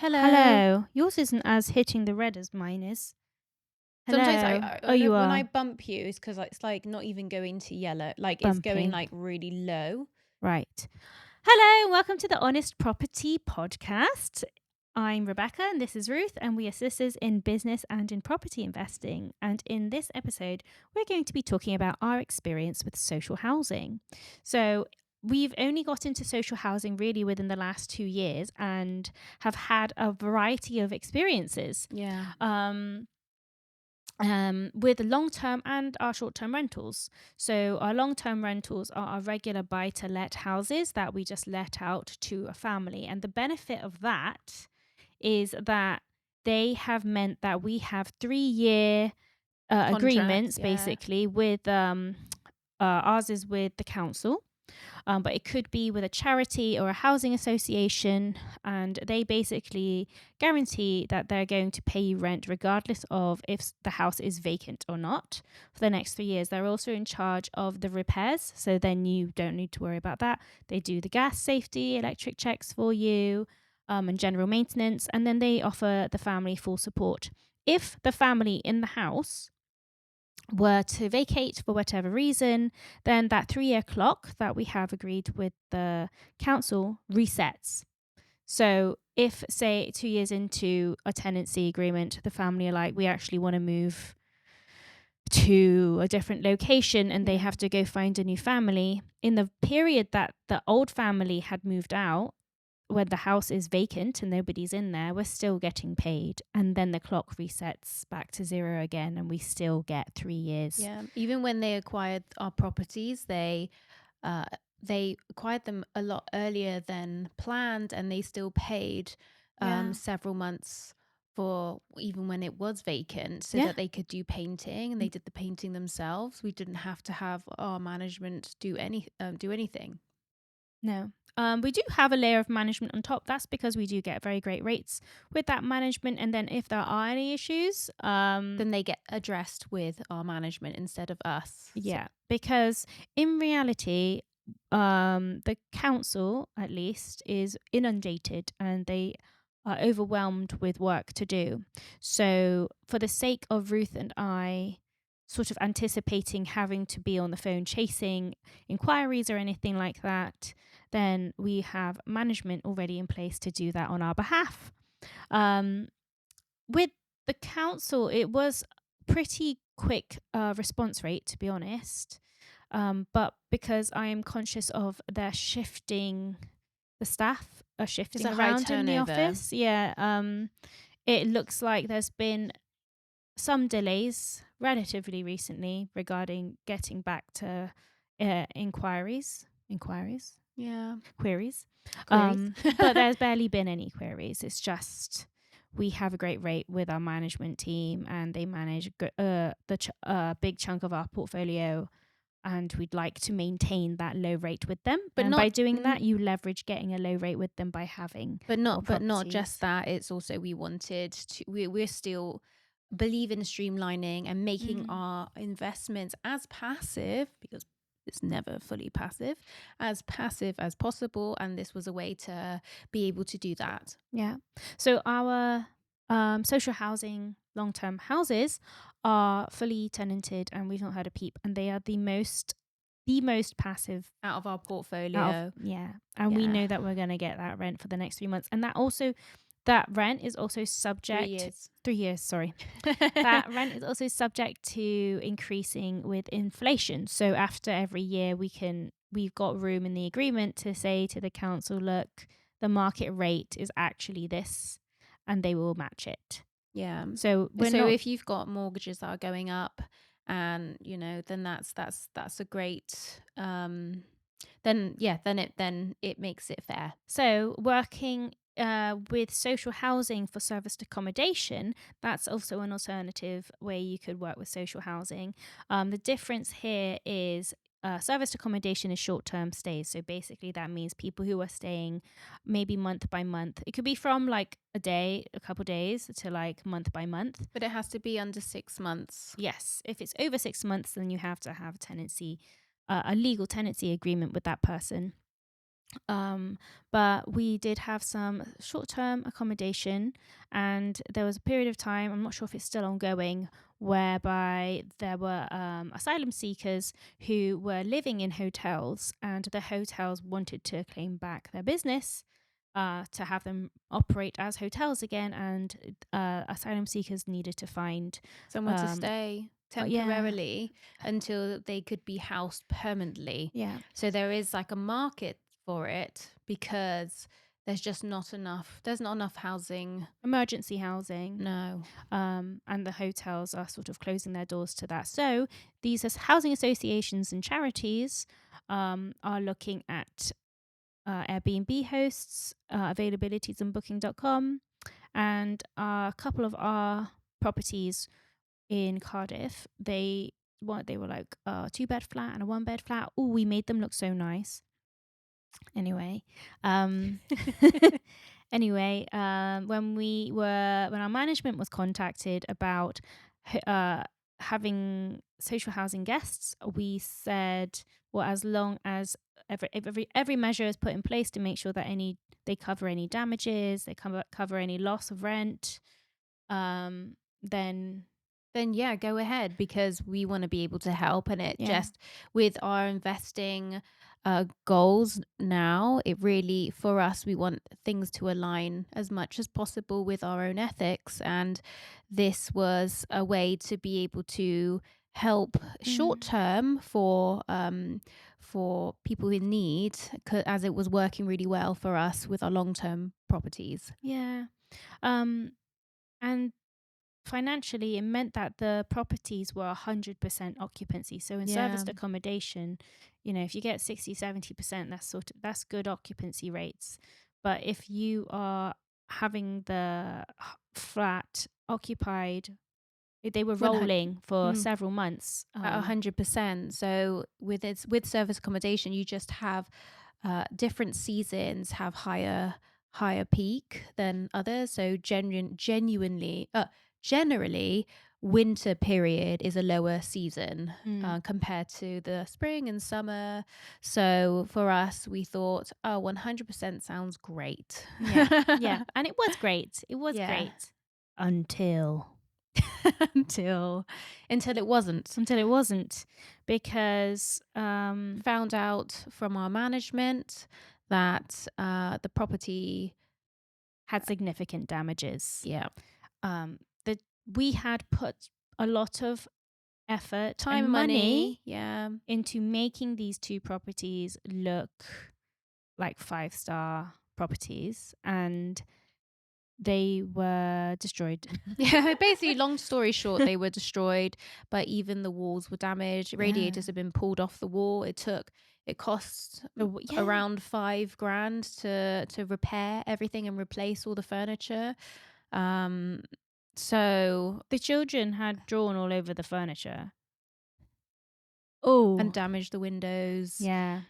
Hello. Hello. Yours isn't as hitting the red as mine is. Sometimes Hello. I Oh, know you when I are bump you, it's because it's like not even going to yellow. Like it's going bumping. like really low. Right. Hello. Welcome to the Honest Property Podcast. I'm Rebecca and this is Ruth, and we are sisters in business and in property investing. And in this episode, we're going to be talking about our experience with social housing. So, we've only got into social housing really within the last 2 years and have had a variety of experiences. Yeah. With long term and our short term rentals. So, our long term rentals are our regular buy to let houses that we just let out to a family. And the benefit of that is that they have meant that we have 3 year Contracts. agreements Yeah. basically with ours is with the council, but it could be with a charity or a housing association, and they basically guarantee that they're going to pay you rent regardless of if the house is vacant or not for the next 3 years. They're also in charge of the repairs, so then you don't need to worry about that. They do the gas safety, electric checks for you, and general maintenance, and then they offer the family full support. If the family in the house were to vacate for whatever reason, then that 3 year clock that we have agreed with the council resets. So, if, say, 2 years into a tenancy agreement, the family are like, we actually want to move to a different location and they Yeah. have to go find a new family, in the period that the old family had moved out, when the house is vacant and nobody's in there, we're still getting paid. And then the clock resets back to zero again, and we still get 3 years. Yeah. Even when they acquired our properties, uh they acquired them a lot earlier than planned, and they still paid Yeah. several months for even when it was vacant, so Yeah. that they could do painting, and they did the painting themselves. We didn't have to have our management do anything. No. We do have a layer of management on top. That's because we do get very great rates with that management. And then if there are any issues, Then they get addressed with our management instead of us. So, yeah, because in reality, the council at least is inundated and they are overwhelmed with work to do. So, for the sake of Ruth and I sort of anticipating having to be on the phone chasing inquiries or anything like that, then we have management already in place to do that on our behalf. Um, with the council, it was pretty quick response rate, to be honest. But because I am conscious of their shifting, the staff are there's shifting a high around in the turnover. office. Yeah, it looks like there's been some delays relatively recently regarding getting back to inquiries, Yeah. queries. Queries. But there's barely been any queries. It's just we have a great rate with our management team, and they manage big chunk of our portfolio. And we'd like to maintain that low rate with them. but And by not doing n- that, you leverage getting a low rate with them by having more but not just properties. that. It's also we're still believe in streamlining and making Mm. our investments as passive, because it's never fully passive as possible, and this was a way to be able to do that. Yeah. So our social housing long term houses are fully tenanted, and we've not heard a peep, and they are the most passive Out of our out of, portfolio. yeah. And we Yeah. know that we're gonna get that rent for the next 3 months. And that rent is also three subject years 3 years, sorry. That rent is also subject to increasing with inflation. So after every year we've got room in the agreement to say to the council, look, the market rate is actually this, and they will match it. Yeah. So we're So not if you've got mortgages that are going up, and then that's a great then it makes it fair. so working with social housing for serviced accommodation, that's also an alternative way you could work with social housing. The difference here is serviced accommodation is short term stays. So basically, that means people who are staying maybe month by month. It could be from like a day, a couple days, to like month by month. But it has to be under 6 months. Yes, if it's over 6 months, then you have to have a legal tenancy agreement with that person. Um, but we did have some short-term accommodation, and there was a period of time, I'm not sure if it's still ongoing, whereby there were asylum seekers who were living in hotels, and the hotels wanted to claim back their business, to have them operate as hotels again, and asylum seekers needed to find, Somewhere to um, stay yeah, temporarily until they could be housed permanently. yeah, So there is like a market for it because there's not enough housing. emergency housing. No. And the hotels are sort of closing their doors to that. So these housing associations and charities are looking at Airbnb hosts, availabilities on booking.com, and a couple of our properties in Cardiff. They were like a 2-bed flat and a 1-bed flat. Oh, we made them look so nice. Anyway, um, when our management was contacted about having social housing guests, we said, well, as long as every measure is put in place to make sure that they cover any damages, they cover any loss of rent, then Then yeah, go ahead because we want to be able to help. And it yeah, just with our investing goals now, it really for us we want things to align as much as possible with our own ethics. And this was a way to be able to help short mm, term for people in need, as it was working really well for us with our long term properties. yeah, um, and financially, it meant that the properties were 100% occupancy. So in Yeah. serviced accommodation, if you get 60, 70%, that's good occupancy rates. But if you are having the flat occupied, they were One rolling for hundred. several months. At 100%. So with service accommodation, you just have different seasons have higher peak than others. So generally, winter period is a lower season Mm. compared to the spring and summer. So for us, we thought, oh, 100% sounds great. Yeah, yeah. And it was great. It was Yeah. great until until until it wasn't. until it wasn't, because Found out from our management that the property, had significant damages. yeah, That we had put a lot of effort time, and money money, yeah, into making these two properties look like 5-star properties, and they were destroyed. yeah. Basically, long story short, they were destroyed, but even the walls were damaged. Yeah. Radiators had been pulled off the wall. It cost Yeah. around 5 grand to repair everything and replace all the furniture. Um, so The children had drawn all over the furniture. and Oh, damaged the windows. yeah.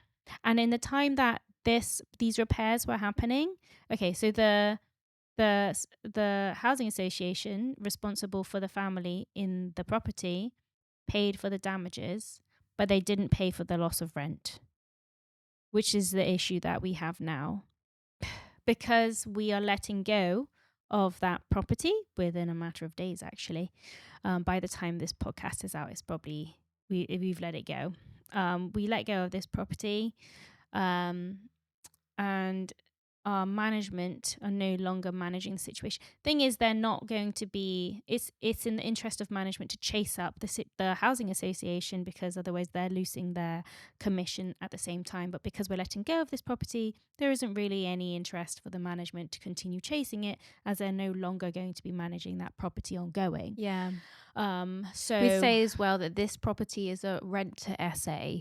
And in the time that these repairs were happening, okay, so the housing association responsible for the family in the property paid for the damages, but they didn't pay for the loss of rent, which is the issue that we have now. Because we are letting go of that property within a matter of days, actually. By the time this podcast is out, it's probably we've let it go. We let go of this property, um, and our management are no longer managing the situation. Thing is, they're not going to be. It's in the interest of management to chase up the housing association, because otherwise they're losing their commission at the same time. But because we're letting go of this property, there isn't really any interest for the management to continue chasing it, as they're no longer going to be managing that property ongoing. Yeah. We So say as well that this property is a rent to SA,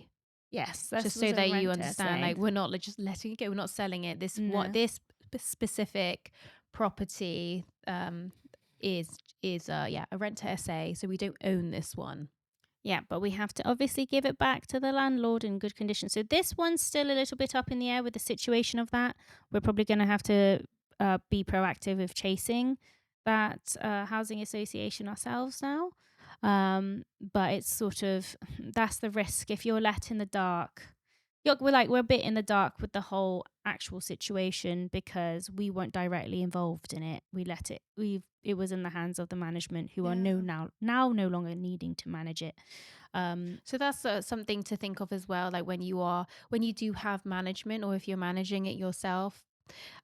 yes, just this so was a that you rent understand. essay. Like we're not just letting it go. We're not selling it. No. This specific property is yeah, a rent to SA. So we don't own this one. Yeah, but we have to obviously give it back to the landlord in good condition. So this one's still a little bit up in the air with the situation of that. We're probably going to have to be proactive with chasing that housing association ourselves now. But it's sort of that's the risk if you're let in the dark. we're a bit in the dark with the whole actual situation because we weren't directly involved in it. We let it. It was in the hands of the management, who are Yeah. no longer needing to manage it. Um, So that's something to think of as well. Like when you do have management, or if you're managing it yourself,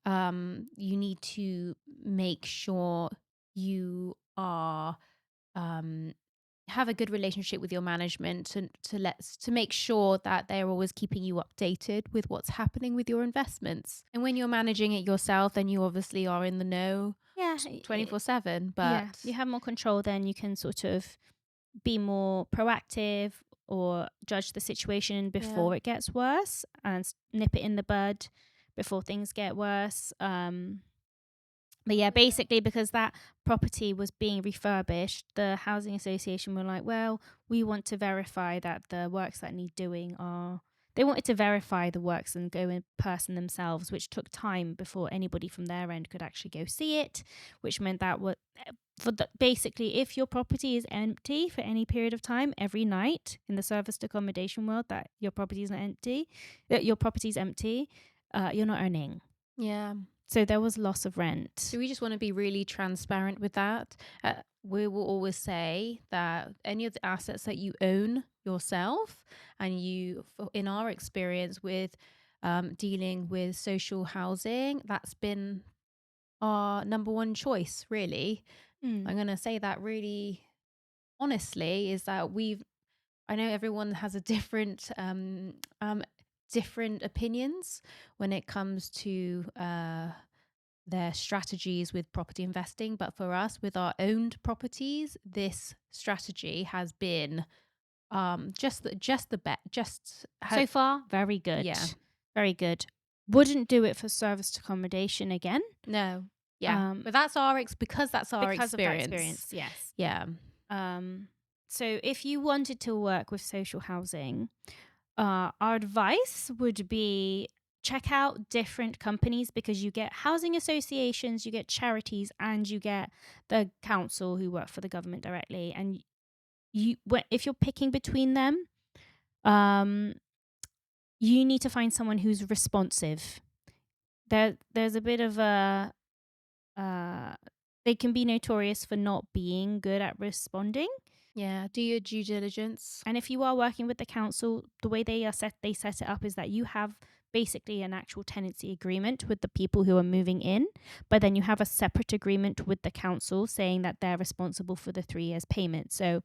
you need to make sure you are um, have a good relationship with your management to make sure that they're always keeping you updated with what's happening with your investments. And when you're managing it yourself, then you obviously are in the know yeah, 24/7. yeah, But you have more control. Then you can sort of be more proactive or judge the situation yeah, before it gets worse and nip it in the bud before things get worse. But yeah, yeah, basically, because that property was being refurbished, the housing association were like, well, we want to verify that the works that need doing are. They wanted to verify the works and go in person themselves, which took time before anybody from their end could actually go see it, which meant that what basically, if your property is empty for any period of time, every night in the serviced accommodation world, that your property is not empty, that your property's empty, you're not earning. yeah. So there was loss of rent. So we just want to be really transparent with that. We will always say that any of the assets that you own yourself, and in our experience with dealing with social housing, that's been our number one choice, really. Mm. I'm going to say that really honestly, is that I know everyone has a different opinions when it comes to their strategies with property investing. But for us, with our owned properties, this strategy has been just the bet. So far, very good. Yeah, Very good. Wouldn't do it for serviced accommodation again. no, yeah. Um, But because that's our because of that experience. experience, yes. Yeah, Um, so if you wanted to work with social housing, our advice would be check out different companies, because you get housing associations, you get charities, and you get the council who work for the government directly. And if you're picking between them, um, you need to find someone who's responsive. There's a bit of a uh, they can be notorious for not being good at responding. yeah. Do your due diligence. And if you are working with the council, the way they set it up is that you have basically an actual tenancy agreement with the people who are moving in, but then you have a separate agreement with the council saying that they're responsible for the 3 years payment. So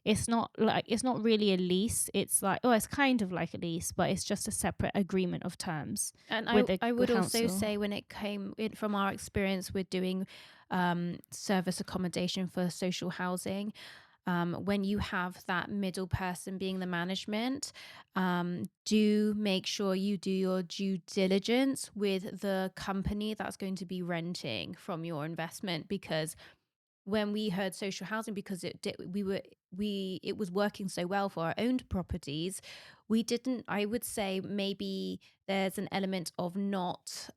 it's not really a lease. It's like, oh, it's kind of like a lease, but it's just a separate agreement of terms And with the I would also council. say, when it came in from our experience with doing service accommodation for social housing, when you have that middle person being the management, do make sure you do your due diligence with the company that's going to be renting from your investment. Because when we heard social housing, because it was working so well for our owned properties, we didn't I would say maybe there's an element of not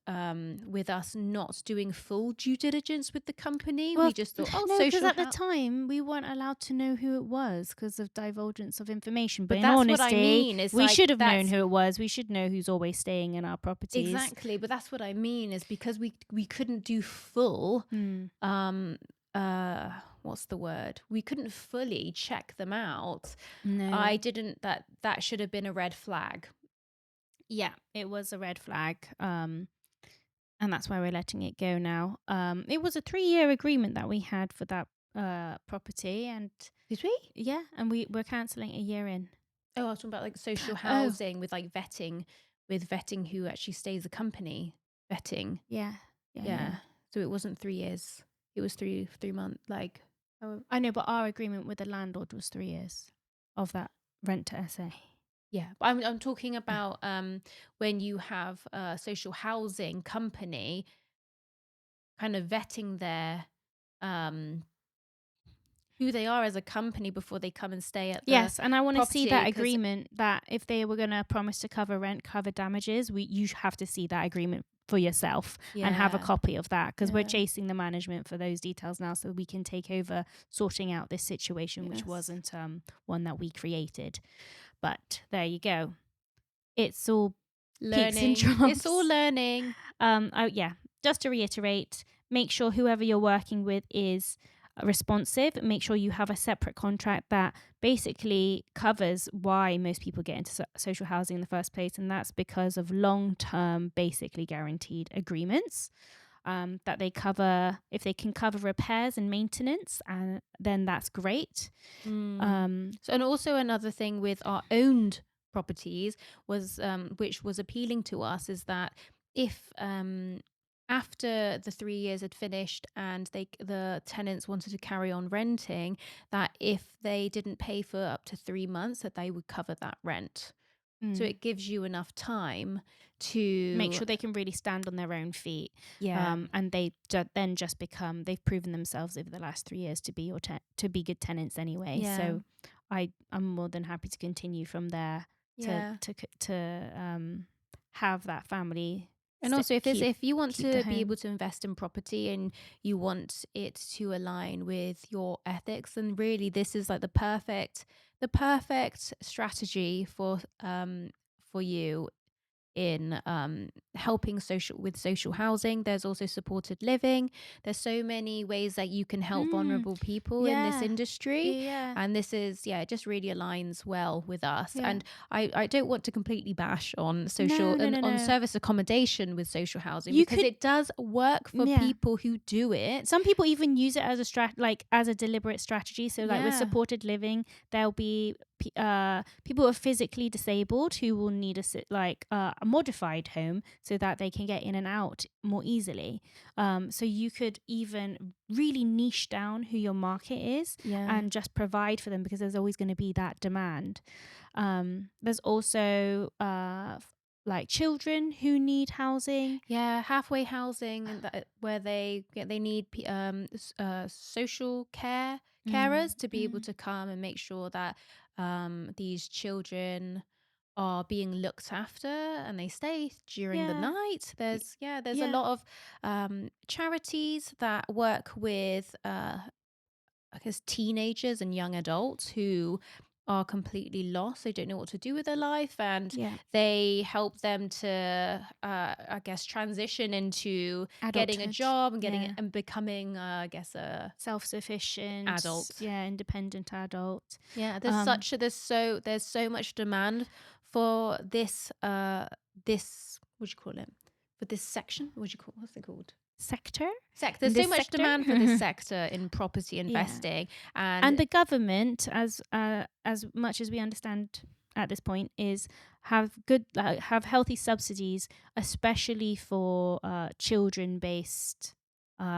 with us not doing full due diligence with the company. Well, We just thought, oh, no, because social at the housing. time we weren't allowed to know who it was because of divulgence of information. But But in that's what I honesty, mean. It's we like should have known that's who it was. We should know who's always staying in our properties. exactly, but that's what I mean, is because we couldn't do full Hmm. um what's the word? We couldn't fully check them out. I No. didn't that should have been a red flag. Yeah, it was a red flag. And that's why we're letting it go now. It was a 3 year agreement that we had for that property, and Did we? yeah, and we're cancelling a year in. Oh, I was talking about like social Oh, housing with like vetting who actually stays the company. Vetting. yeah, yeah, yeah. Yeah. So it wasn't 3 years. It was 3 months. Like, oh, I know, but our agreement with the landlord was 3 years of that rent to SA. yeah. But I'm talking about when you have a social housing company kind of vetting their um who they are as a company before they come and stay at the Yes, and I want to see property. that Because agreement, that if they were going to promise to cover rent, cover damages, you have to see that agreement for yourself and have a yeah, copy of that, because we're yeah, chasing the management for those details now so we can take over sorting out this situation, which yes. wasn't one that we created. But there you go. it's all peaks and Learning. It's all drops. learning. Yeah, just to reiterate, make sure whoever you're working with is responsive. Make sure you have a separate contract that basically covers why most people get into social housing in the first place, and that's because of long-term, basically guaranteed agreements. That they cover, if they can cover repairs and maintenance, and then that's great. Mm. Um, So, and also another thing with our owned properties was, which was appealing to us, is that if after the 3 years had finished and the tenants wanted to carry on renting, that if they didn't pay for up to 3 months, that they would cover that rent. So mm. it gives you enough time Make to, sure they can really stand on their own feet, yeah, and then just become, they've proven themselves over the last 3 years to be to be good tenants anyway. yeah, So I'm more than happy to continue from there to yeah. have that family And also, if you want keep the to be able home. to invest in property and you want it to align with your ethics, then really this is like the perfect strategy for you in helping social housing. There's also supported living. There's so many ways that you can help Mm, vulnerable people in this yeah, industry, yeah, and this is, yeah, it just really aligns well with us. yeah. And I don't want to completely bash on social No, no, and no, on no. service accommodation with social housing, You because could, it does work for yeah. people who do it. Some people even use it as a like as a deliberate strategy. So, like with Yeah, supported living, there'll be people who are physically disabled who will need a modified home so that they can get in and out more easily. So you could even really niche down who your market is yeah. and just provide for them, because there's always going to be that demand. There's also like children who need housing. Yeah, halfway housing, and that where they need social Mm, carers to be able mm. to come and make sure that these children are being looked after and they stay during the Yeah. night. Y- There's a Yeah. lot of charities that work with I guess teenagers and young adults who are completely lost. They don't know what to do with their life, and Yeah. they help them to, I guess, transition into getting a Adulthood. job and getting Yeah. and becoming, I guess, a Self-sufficient. adult. Yeah. Independent adult. Yeah, Um, there's so much demand for this, what do you call it? For this section, what's it called? Sector Sector. in There's so this much sector. demand for this sector in property Yeah. investing, And and the government, as much as we understand at this point, is have healthy subsidies, especially for children-based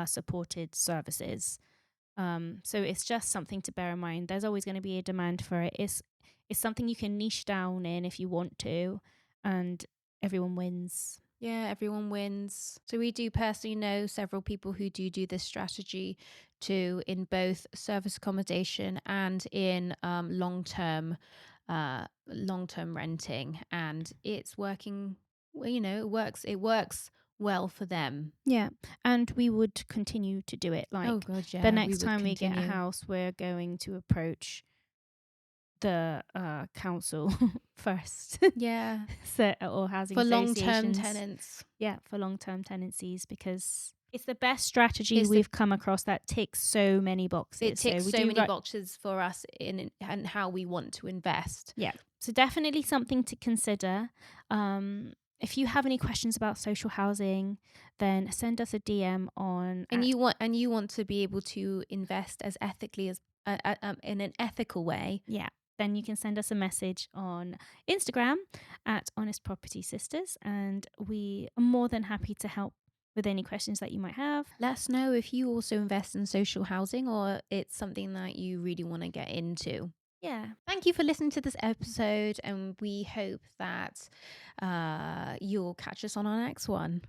supported services. So it's just something to bear in mind. There's always going to be a demand for it. It's something you can niche down in if you want to, and everyone wins. yeah, everyone wins. So we do personally know several people who do this strategy too, in both service accommodation and in long term renting, and it's working. Well, it works well for them. Yeah, and we would continue to do it. Oh Like god, the yeah, we next would time we get a continue. house, we're going to approach the council first, Yeah, so, or housing for long-term associations. tenants. Yeah, for long-term tenancies, because it's the best strategy It's the we've come across that ticks so many It boxes. So ticks we so do many boxes for us in and how we want to invest. Yeah. So definitely something to consider. If you have any questions about social housing, then send us a DM on And at you want to be able to invest as ethically as in an ethical way. yeah. Then you can send us a message on Instagram at Honest Property Sisters, and we are more than happy to help with any questions that you might have. Let us know if you also invest in social housing or it's something that you really want to get into. Yeah. Thank you for listening to this episode, and we hope that you'll catch us on our next one.